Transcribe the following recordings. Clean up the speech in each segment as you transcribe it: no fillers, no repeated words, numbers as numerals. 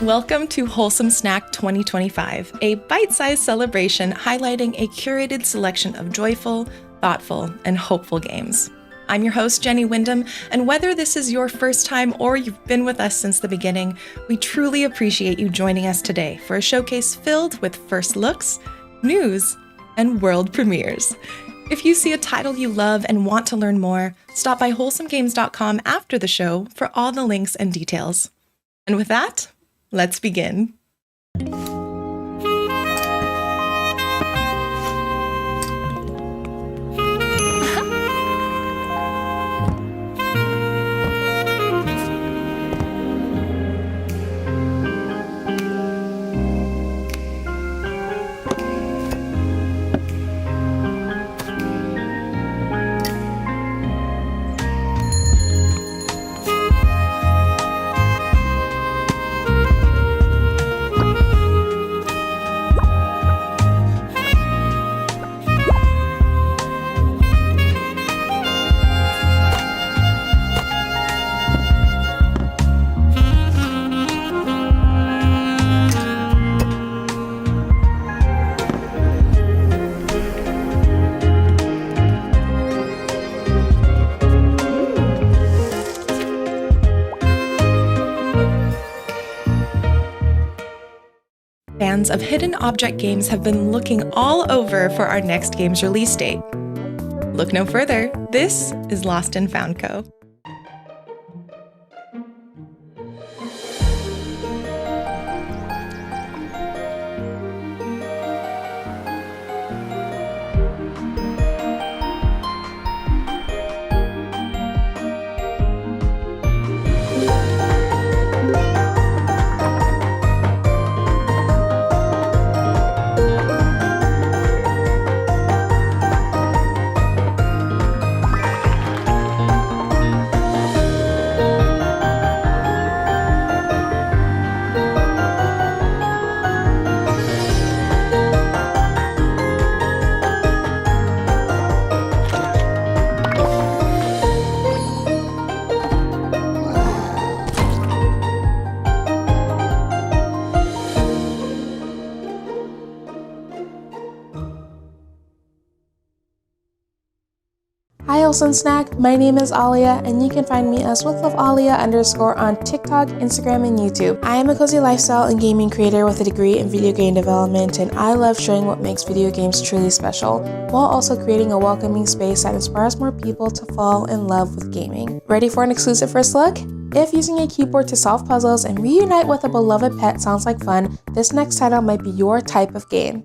Welcome to Wholesome Snack 2025, a bite-sized celebration highlighting a curated selection of joyful, thoughtful, and hopeful games. I'm your host, Jenny Wyndham, and whether this is your first time or you've been with us since the beginning, we truly appreciate you joining us today for a showcase filled with first looks, news, and world premieres. If you see a title you love and want to learn more, stop by wholesomegames.com after the show for all the links and details. And with that, let's begin. Fans of hidden object games have been looking all over for our next game's release date. Look no further, this is Lost and Found Co. Hi Wholesome Snack, my name is Alia and you can find me as withlovealia_ on TikTok, Instagram, and YouTube. I am a cozy lifestyle and gaming creator with a degree in video game development, and I love showing what makes video games truly special, while also creating a welcoming space that inspires more people to fall in love with gaming. Ready for an exclusive first look? If using a keyboard to solve puzzles and reunite with a beloved pet sounds like fun, this next title might be your type of game.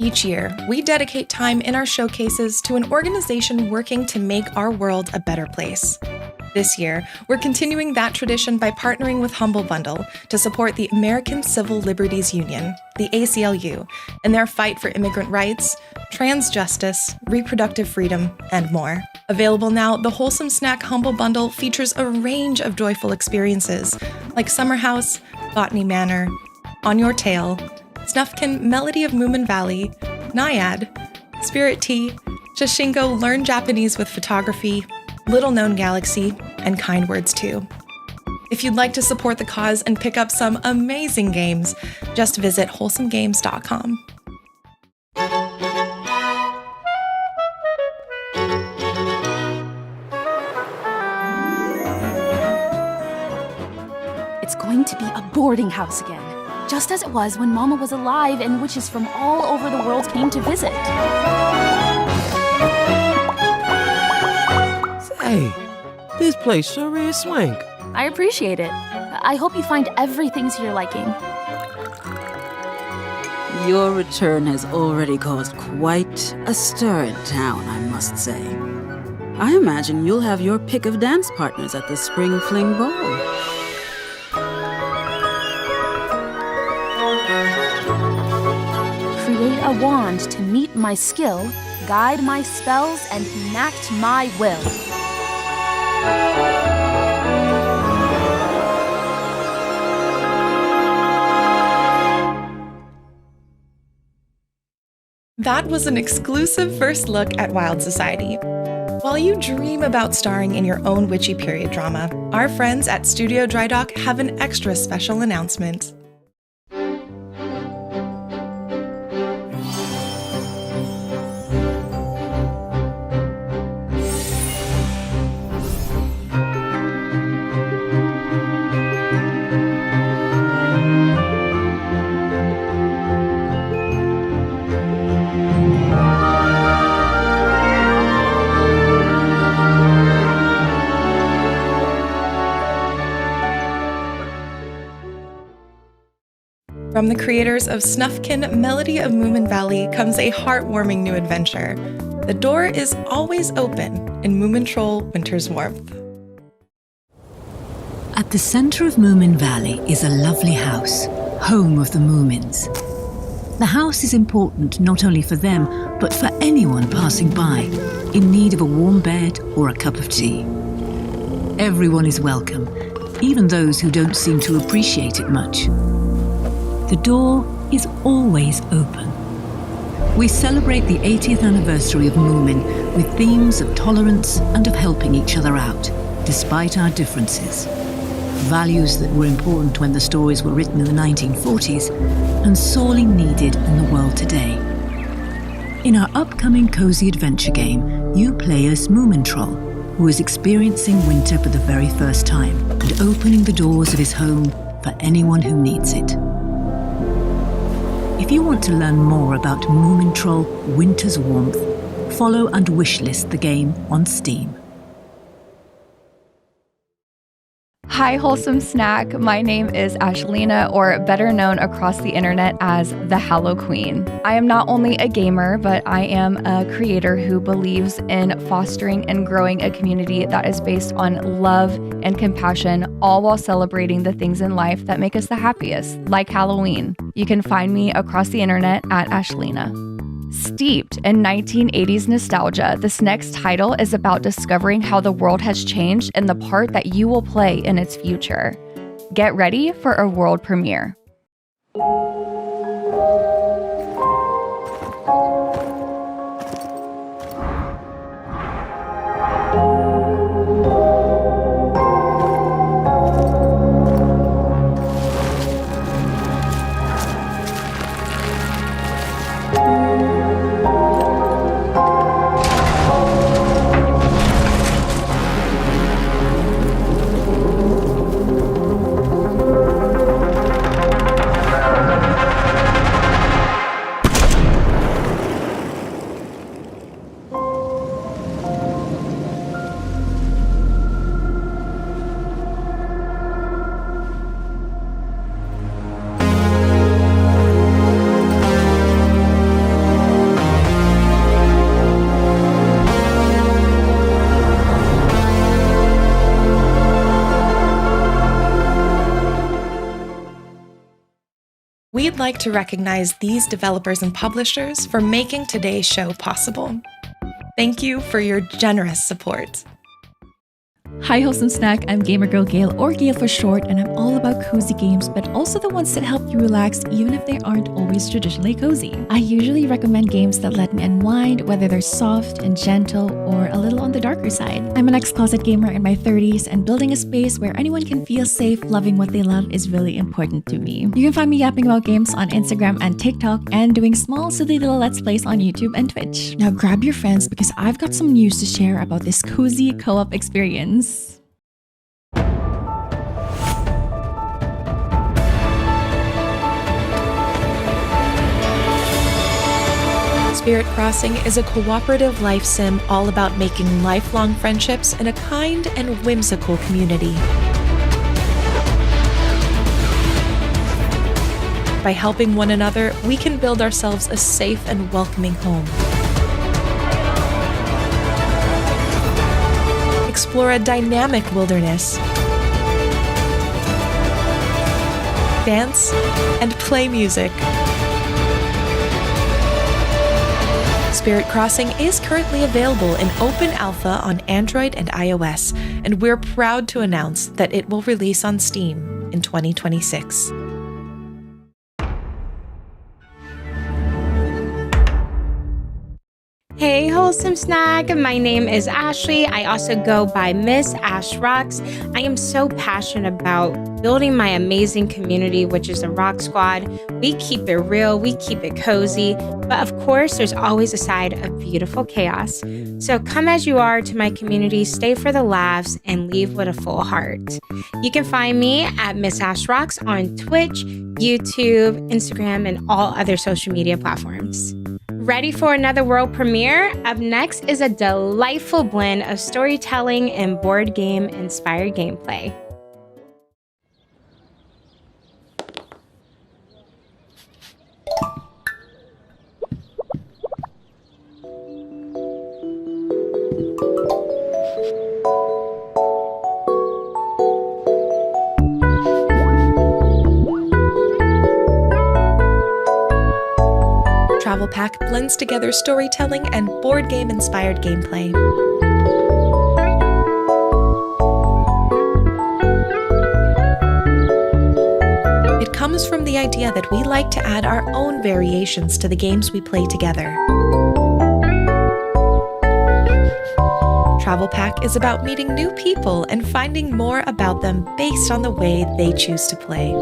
Each year, we dedicate time in our showcases to an organization working to make our world a better place. This year, we're continuing that tradition by partnering with Humble Bundle to support the American Civil Liberties Union, the ACLU, in their fight for immigrant rights, trans justice, reproductive freedom, and more. Available now, the Wholesome Snack Humble Bundle features a range of joyful experiences like Summer House, Botany Manor, On Your Tail, Snufkin Melody of Moomin Valley, Naiad, Spirit Tea, Jashingo Learn Japanese with Photography, Little Known Galaxy, and Kind Words Too. If you'd like to support the cause and pick up some amazing games, just visit wholesomegames.com. It's going to be a boarding house again, just as it was when Mama was alive and witches from all over the world came to visit. Say, this place sure is swank. I appreciate it. I hope you find everything to your liking. Your return has already caused quite a stir in town, I must say. I imagine you'll have your pick of dance partners at the Spring Fling Ball. Create a wand to meet my skill, guide my spells, and enact my will. That was an exclusive first look at Wild Society. While you dream about starring in your own witchy period drama, our friends at Studio Dry Dock have an extra special announcement. From the creators of Snufkin Melody of Moomin Valley comes a heartwarming new adventure. The door is always open in Moomintroll Winter's Warmth. At the center of Moomin Valley is a lovely house, home of the Moomins. The house is important not only for them, but for anyone passing by, in need of a warm bed or a cup of tea. Everyone is welcome, even those who don't seem to appreciate it much. The door is always open. We celebrate the 80th anniversary of Moomin with themes of tolerance and of helping each other out, despite our differences. Values that were important when the stories were written in the 1940s and sorely needed in the world today. In our upcoming cozy adventure game, you play as Moomintroll, who is experiencing winter for the very first time and opening the doors of his home for anyone who needs it. If you want to learn more about Moomintroll Winter's Warmth, follow and wishlist the game on Steam. Hi, Wholesome Snack. My name is Ashlina, or better known across the internet as the Hallow Queen. I am not only a gamer, but I am a creator who believes in fostering and growing a community that is based on love and compassion, all while celebrating the things in life that make us the happiest, like Halloween. You can find me across the internet at Ashlina. Steeped in 1980s nostalgia, this next title is about discovering how the world has changed and the part that you will play in its future. Get ready for a world premiere. We'd like to recognize these developers and publishers for making today's show possible. Thank you for your generous support. Hi, Wholesome Snack. I'm Gamer Girl Gail, or Gail for short, and I'm all about cozy games, but also the ones that help you relax even if they aren't always traditionally cozy. I usually recommend games that let me unwind, whether they're soft and gentle or a little on the darker side. I'm an ex-closet gamer in my 30s, and building a space where anyone can feel safe loving what they love is really important to me. You can find me yapping about games on Instagram and TikTok, and doing small silly little Let's Plays on YouTube and Twitch. Now grab your friends because I've got some news to share about this cozy co-op experience. Spirit Crossing is a cooperative life sim all about making lifelong friendships in a kind and whimsical community. By helping one another, we can build ourselves a safe and welcoming home. Explore a dynamic wilderness. Dance and play music. Spirit Crossing is currently available in open alpha on Android and iOS, and we're proud to announce that it will release on Steam in 2026. Hey, Wholesome Snack. My name is Ashley. I also go by Miss Ash Rocks. I am so passionate about building my amazing community, which is the Rock Squad. We keep it real, we keep it cozy, but of course, there's always a side of beautiful chaos. So come as you are to my community, stay for the laughs, and leave with a full heart. You can find me at Miss Ash Rocks on Twitch, YouTube, Instagram, and all other social media platforms. Ready for another world premiere? Up next is a delightful blend of storytelling and board game inspired gameplay. Travel Pack blends together storytelling and board game-inspired gameplay. It comes from the idea that we like to add our own variations to the games we play together. Travel Pack is about meeting new people and finding more about them based on the way they choose to play.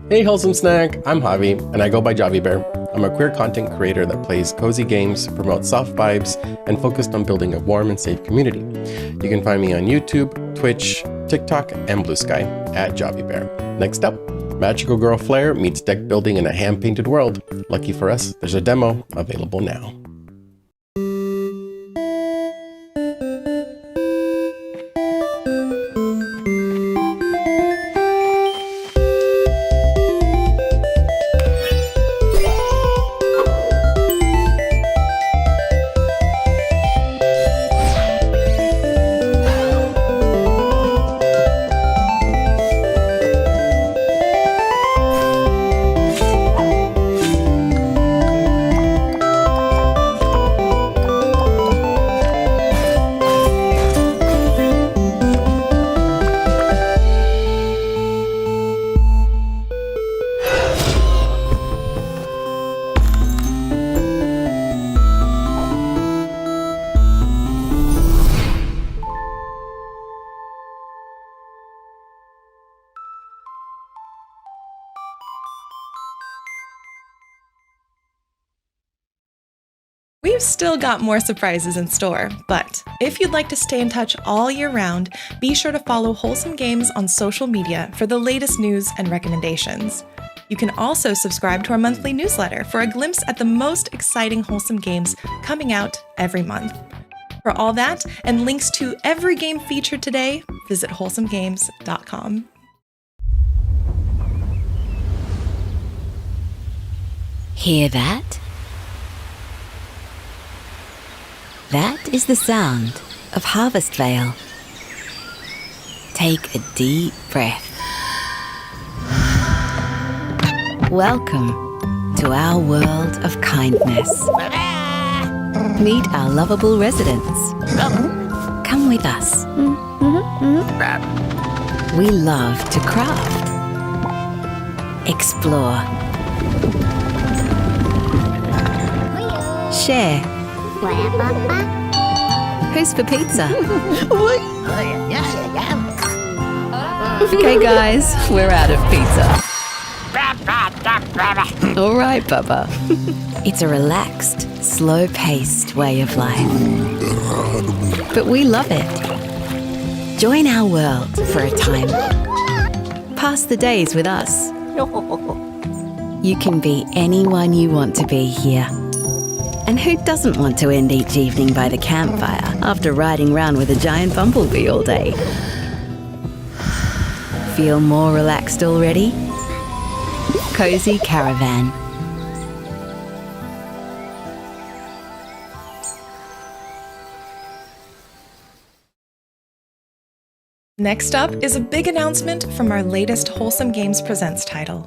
Hey Wholesome Snack, I'm Javi, and I go by Javi Bear. I'm a queer content creator that plays cozy games, promotes soft vibes, and focused on building a warm and safe community. You can find me on YouTube, Twitch, TikTok, and Blue Sky at Javi Bear. Next up, Magical Girl Flair meets deck building in a hand-painted world. Lucky for us, there's a demo available now. We've still got more surprises in store, but if you'd like to stay in touch all year round, be sure to follow Wholesome Games on social media for the latest news and recommendations. You can also subscribe to our monthly newsletter for a glimpse at the most exciting Wholesome games coming out every month. For all that and links to every game featured today, visit wholesomegames.com. Hear that? That is the sound of Harvest Vale. Take a deep breath. Welcome to our world of kindness. Meet our lovable residents. Come with us. We love to craft, explore, share. Who's for pizza? Okay, guys, we're out of pizza. All right, Bubba. It's a relaxed, slow-paced way of life. But we love it. Join our world for a time. Pass the days with us. You can be anyone you want to be here. And who doesn't want to end each evening by the campfire after riding round with a giant bumblebee all day? Feel more relaxed already? Cozy Caravan. Next up is a big announcement from our latest Wholesome Games Presents title.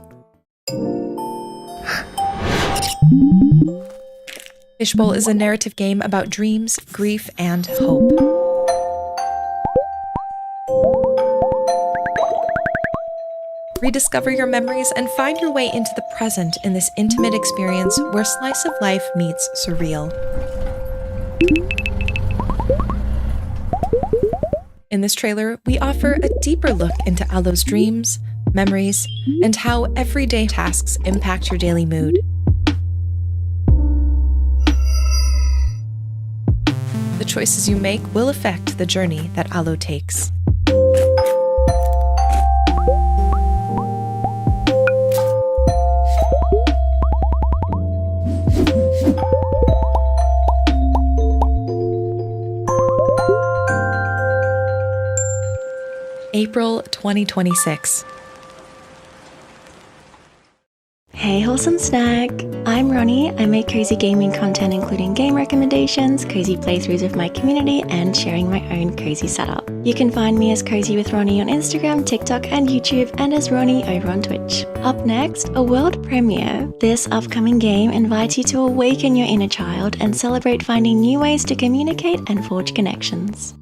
Fishbowl is a narrative game about dreams, grief, and hope. Rediscover your memories and find your way into the present in this intimate experience where slice of life meets surreal. In this trailer, we offer a deeper look into Alo's dreams, memories, and how everyday tasks impact your daily mood. The choices you make will affect the journey that Alo takes. April 2026. Hey Wholesome Snack! I'm Ronnie. I make cozy gaming content including game recommendations, cozy playthroughs with my community, and sharing my own cozy setup. You can find me as Cozy with Ronnie on Instagram, TikTok, and YouTube, and as Ronnie over on Twitch. Up next, a world premiere. This upcoming game invites you to awaken your inner child and celebrate finding new ways to communicate and forge connections.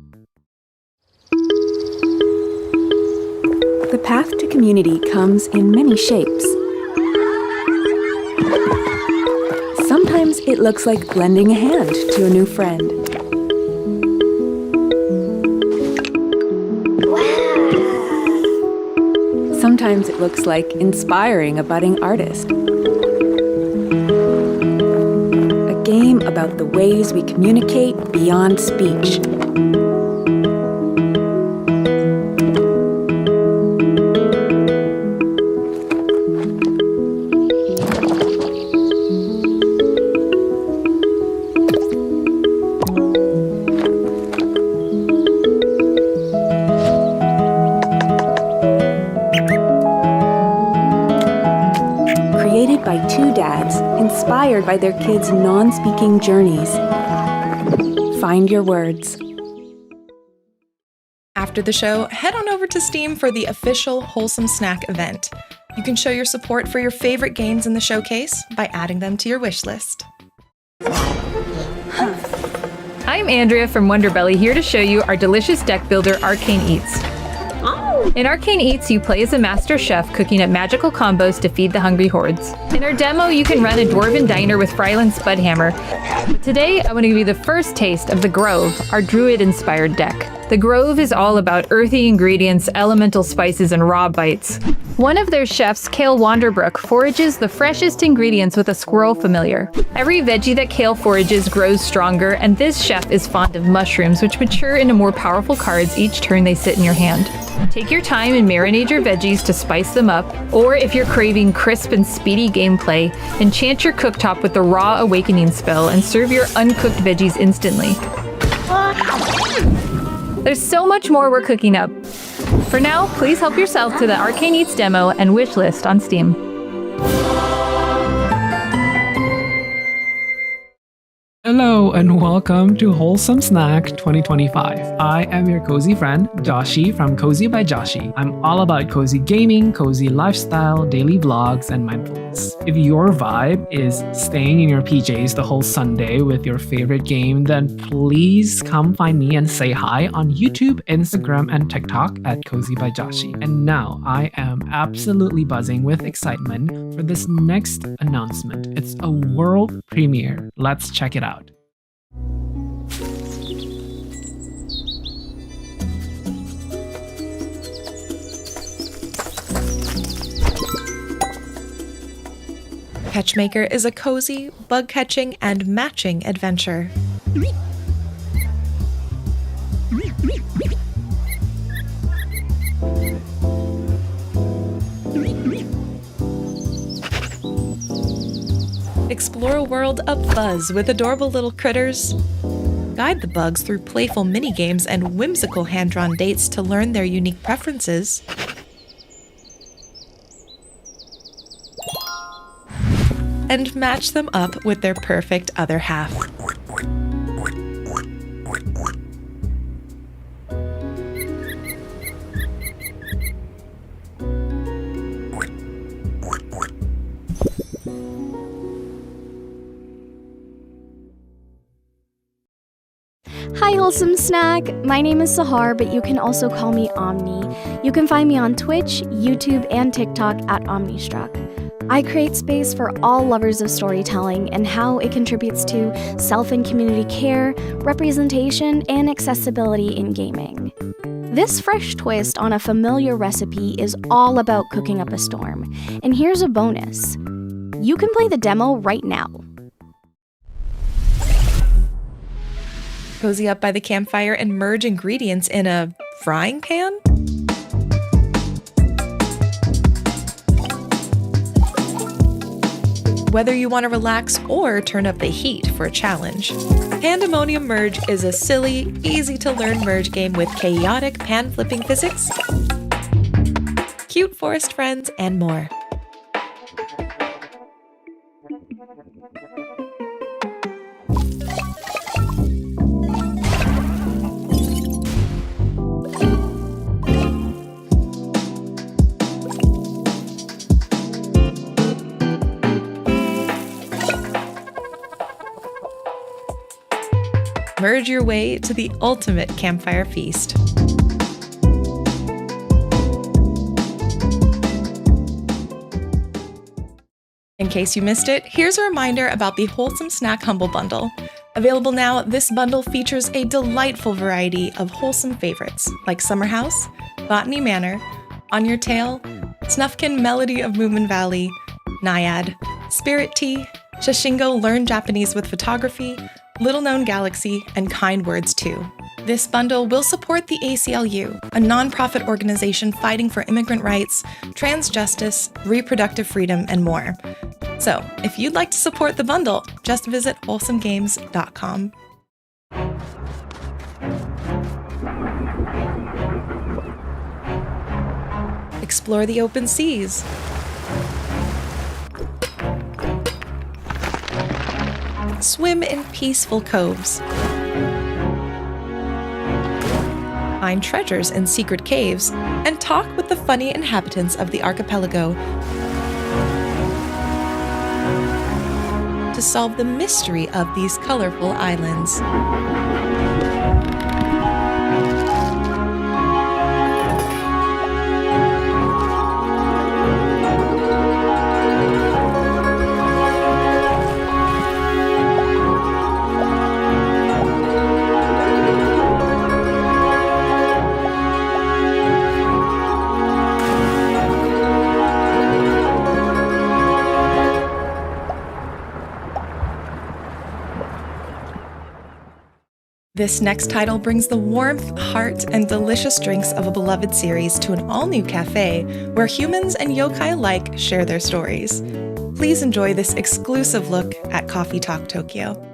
The path to community comes in many shapes. Sometimes it looks like lending a hand to a new friend. Sometimes it looks like inspiring a budding artist. A game about the ways we communicate beyond speech. By two dads, inspired by their kids' non-speaking journeys. Find your words. After the show, head on over to Steam for the official Wholesome Snack event. You can show your support for your favorite games in the showcase by adding them to your wish list. I'm Andrea from Wonderbelly, here to show you our delicious deck builder, Arcane Eats. In Arcane Eats, you play as a master chef cooking up magical combos to feed the hungry hordes. In our demo, you can run a dwarven diner with Fryland's Spudhammer. But today, I want to give you the first taste of the Grove, our druid-inspired deck. The Grove is all about earthy ingredients, elemental spices, and raw bites. One of their chefs, Kale Wanderbrook, forages the freshest ingredients with a squirrel familiar. Every veggie that Kale forages grows stronger, and this chef is fond of mushrooms, which mature into more powerful cards each turn they sit in your hand. Take your time and marinate your veggies to spice them up, or if you're craving crisp and speedy gameplay, enchant your cooktop with the Raw Awakening spell and serve your uncooked veggies instantly. There's so much more we're cooking up. For now, please help yourself to the Arcane Eats demo and wish list on Steam. Hello and welcome to Wholesome Snack 2025. I am your cozy friend, Joshi from Cozy by Joshi. I'm all about cozy gaming, cozy lifestyle, daily vlogs, and mindfulness. If your vibe is staying in your PJs the whole Sunday with your favorite game, then please come find me and say hi on YouTube, Instagram, and TikTok at Cozy by Joshi. And now I am absolutely buzzing with excitement for this next announcement. It's a world premiere. Let's check it out. Catchmaker is a cozy, bug-catching, and matching adventure. Explore a world abuzz with adorable little critters. Guide the bugs through playful mini-games and whimsical hand-drawn dates to learn their unique preferences. And match them up with their perfect other half. Hi Wholesome Snack! My name is Sahar, but you can also call me Omni. You can find me on Twitch, YouTube, and TikTok at OmniStruck. I create space for all lovers of storytelling and how it contributes to self and community care, representation, and accessibility in gaming. This fresh twist on a familiar recipe is all about cooking up a storm. And here's a bonus. You can play the demo right now. Cozy up by the campfire and merge ingredients in a frying pan? Whether you want to relax or turn up the heat for a challenge, Pandemonium Merge is a silly, easy-to-learn merge game with chaotic pan-flipping physics, cute forest friends, and more. Merge your way to the ultimate campfire feast. In case you missed it, here's a reminder about the Wholesome Snack Humble Bundle. Available now, this bundle features a delightful variety of wholesome favorites like Summer House, Botany Manor, On Your Tail, Snufkin Melody of Moomin Valley, Naiad, Spirit Tea, Shashingo Learn Japanese with Photography, Little Known Galaxy, and Kind Words Too. This bundle will support the ACLU, a nonprofit organization fighting for immigrant rights, trans justice, reproductive freedom, and more. So, if you'd like to support the bundle, just visit wholesomegames.com. Explore the open seas. Swim in peaceful coves. Find treasures in secret caves, and talk with the funny inhabitants of the archipelago to solve the mystery of these colorful islands. This next title brings the warmth, heart, and delicious drinks of a beloved series to an all-new cafe where humans and yokai alike share their stories. Please enjoy this exclusive look at Coffee Talk Tokyo.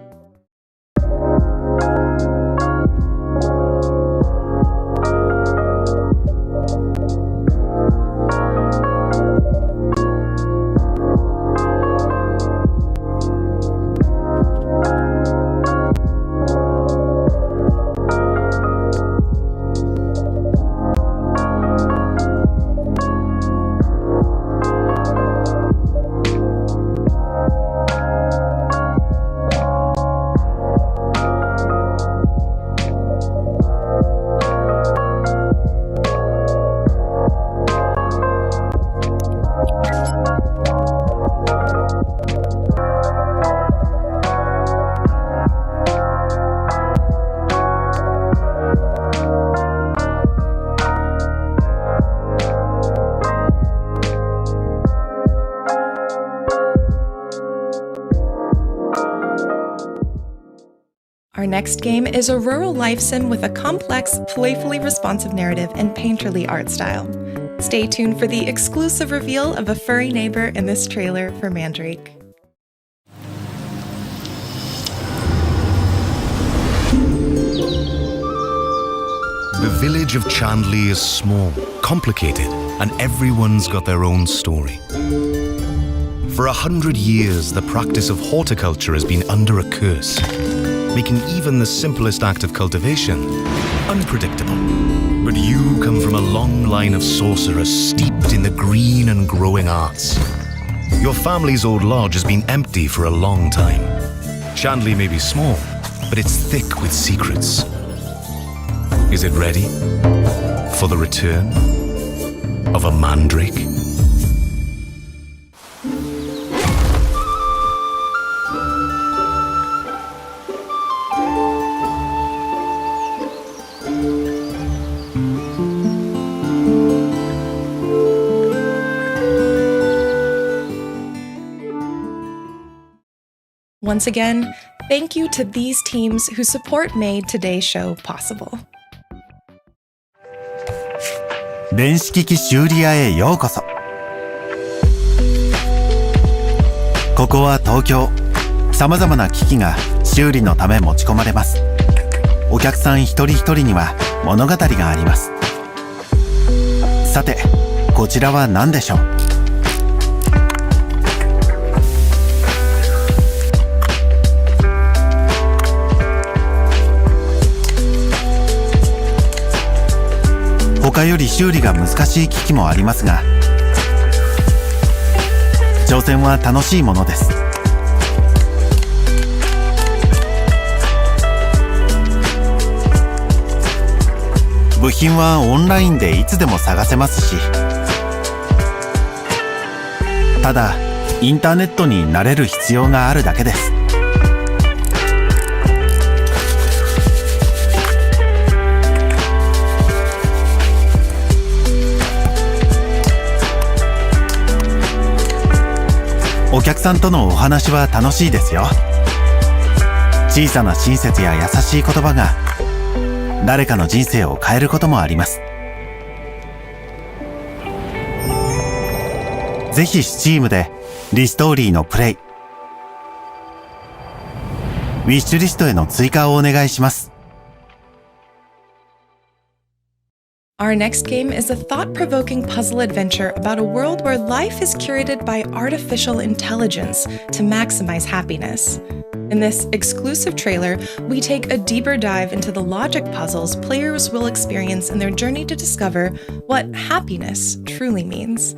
next game is a rural life sim with a complex, playfully responsive narrative and painterly art style. Stay tuned for the exclusive reveal of a furry neighbor in this trailer for Mandrake. The village of Chandley is small, complicated, and everyone's got their own story. For 100 years, the practice of horticulture has been under a curse, making even the simplest act of cultivation unpredictable. But you come from a long line of sorcerers steeped in the green and growing arts. Your family's old lodge has been empty for a long time. Chandley may be small, but it's thick with secrets. Is it ready for the return of a Mandrake? Once again, thank you to these teams whose support made today's show possible. 電子機器修理屋へようこそ。ここは東京。さまざまな機器が修理のため持ち込まれます。お客さん一人一人には物語があります。さて、こちらは何でしょう？他より修理が難しい機器もありますが、挑戦は楽しいものです。部品はオンラインでいつでも探せますし、ただインターネットに慣れる必要があるだけです。お客さんとのお話は楽しいですよ。小さな親切や優しい言葉が誰かの人生を変えることもあります。ぜひSteamでReStoryのプレイ、ウィッシュリストへの追加をお願いします。Our next game is a thought-provoking puzzle adventure about a world where life is curated by artificial intelligence to maximize happiness. In this exclusive trailer, we take a deeper dive into the logic puzzles players will experience in their journey to discover what happiness truly means.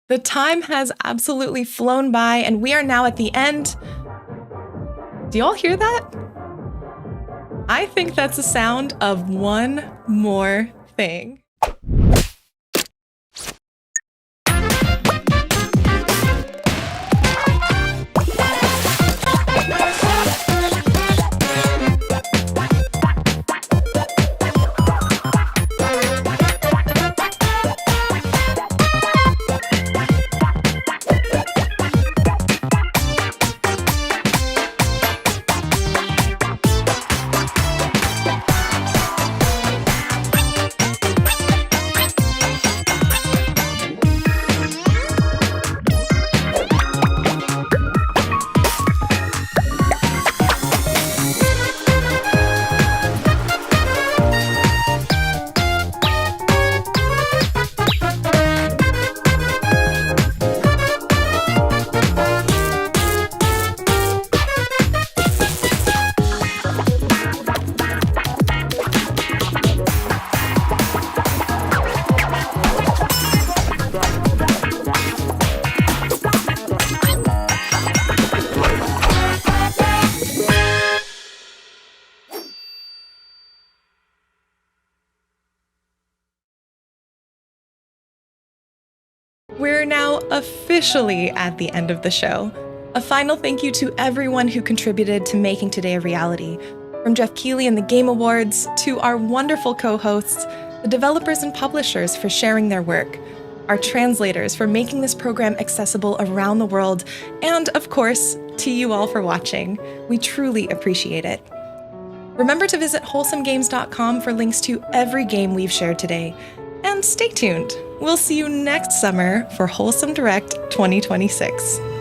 The time has absolutely flown by, and we are now at the end. Do y'all hear that? I think that's the sound of one more thing. We're now officially at the end of the show. A final thank you to everyone who contributed to making today a reality. From Jeff Keighley and the Game Awards, to our wonderful co-hosts, the developers and publishers for sharing their work, our translators for making this program accessible around the world, and of course, to you all for watching. We truly appreciate it. Remember to visit wholesomegames.com for links to every game we've shared today. And stay tuned. We'll see you next summer for Wholesome Direct 2026.